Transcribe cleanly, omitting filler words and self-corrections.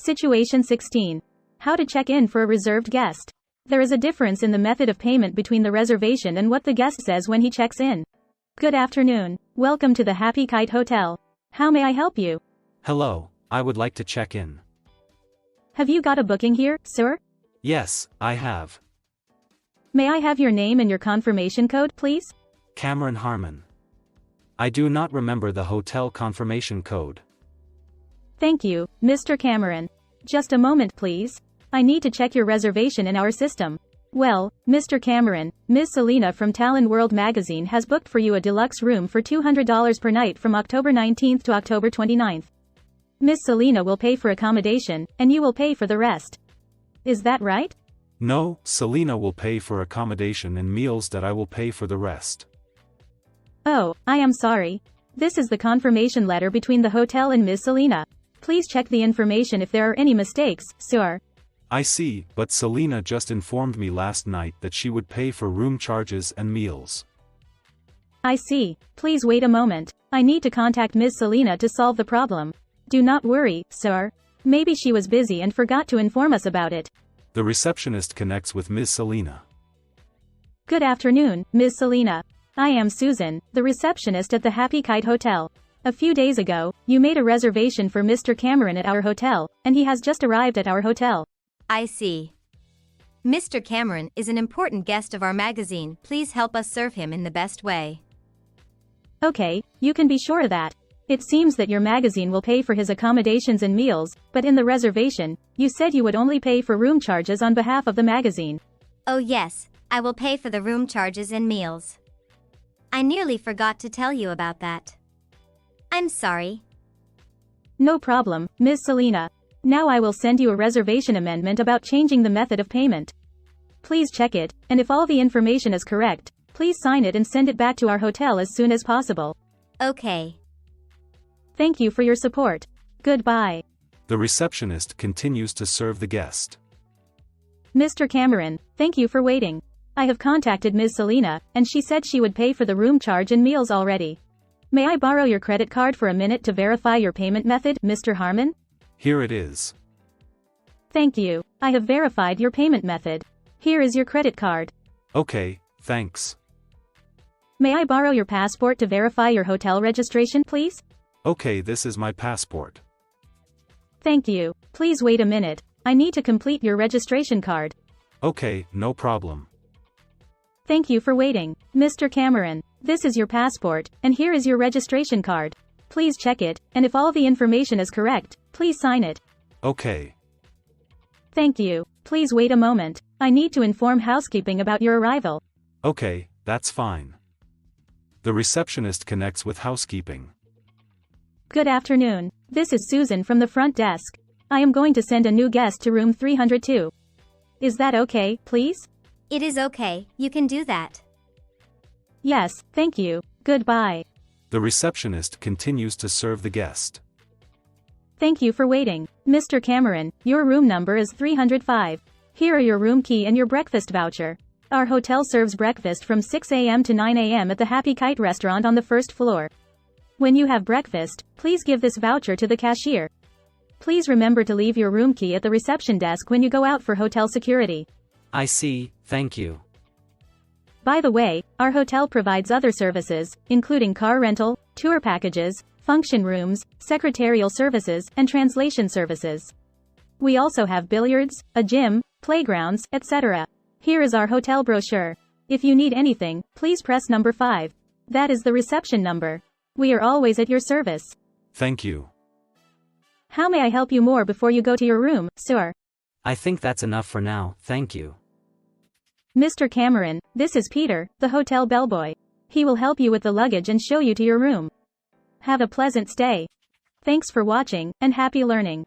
Situation 16. How to check in for a reserved guest. There is a difference in the method of payment between the reservation and what the guest says when he checks in. Good afternoon. Welcome to the Happy Kite Hotel. How may I help you? Hello, I would like to check in. Have you got a booking here, sir? Yes, I have. May I have your name and your confirmation code, please? Cameron Harmon. I do not remember the hotel confirmation code. Thank you, Mr. Cameron. Just a moment, please. I need to check your reservation in our system. Well, Mr. Cameron, Ms. Selena from Talon World magazine has booked for you a deluxe room for $200 per night from October 19th to October 29th. Ms. Selena will pay for accommodation, and you will pay for the rest. Is that right? No, Selena will pay for accommodation and meals that I will pay for the rest. Oh, I am sorry. This is the confirmation letter between the hotel and Ms. Selena. Please check the information if there are any mistakes, sir. I see, but Selena just informed me last night that she would pay for room charges and meals. I see. Please wait a moment. I need to contact Ms. Selena to solve the problem. Do not worry, sir. Maybe she was busy and forgot to inform us about it. The receptionist connects with Ms. Selena. Good afternoon, Ms. Selena. I am Susan, the receptionist at the Happy Kite Hotel. A few days ago, you made a reservation for Mr. Cameron at our hotel, and he has just arrived at our hotel. I see. Mr. Cameron is an important guest of our magazine. Please help us serve him in the best way. Okay, you can be sure of that. It seems that your magazine will pay for his accommodations and meals, but in the reservation, you said you would only pay for room charges on behalf of the magazine. Oh yes, I will pay for the room charges and meals. I nearly forgot to tell you about that. I'm sorry. No problem, Ms. Selena. Now I will send you a reservation amendment about changing the method of payment. Please check it, and if all the information is correct, please sign it and send it back to our hotel as soon as possible. Okay. Thank you for your support. Goodbye. The receptionist continues to serve the guest. Mr. Cameron, thank you for waiting. I have contacted Ms. Selena, and she said she would pay for the room charge and meals already. May I borrow your credit card for a minute to verify your payment method, Mr. Harmon? Here it is. Thank you. I have verified your payment method. Here is your credit card. Okay, thanks. May I borrow your passport to verify your hotel registration, please? Okay, this is my passport. Thank you. Please wait a minute. I need to complete your registration card. Okay, no problem. Thank you for waiting, Mr. Cameron. This is your passport, and here is your registration card. Please check it, and if all the information is correct, please sign it. Okay. Thank you. Please wait a moment. I need to inform housekeeping about your arrival. Okay, that's fine. The receptionist connects with housekeeping. Good afternoon. This is Susan from the front desk. I am going to send a new guest to room 302. Is that okay, please? It is okay, you can do that. Yes, thank you. Goodbye. The receptionist continues to serve the guest. Thank you for waiting. Mr. Cameron, your room number is 305. Here are your room key and your breakfast voucher. Our hotel serves breakfast from 6 a.m. to 9 a.m. at the Happy Kite restaurant on the first floor. When you have breakfast, please give this voucher to the cashier. Please remember to leave your room key at the reception desk when you go out for hotel security. I see, thank you. By the way, our hotel provides other services, including car rental, tour packages, function rooms, secretarial services, and translation services. We also have billiards, a gym, playgrounds, etc. Here is our hotel brochure. If you need anything, please press number 5. That is the reception number. We are always at your service. Thank you. How may I help you more before you go to your room, sir? I think that's enough for now, thank you. Mr. Cameron, this is Peter, the hotel bellboy. He will help you with the luggage and show you to your room. Have a pleasant stay. Thanks for watching, and happy learning.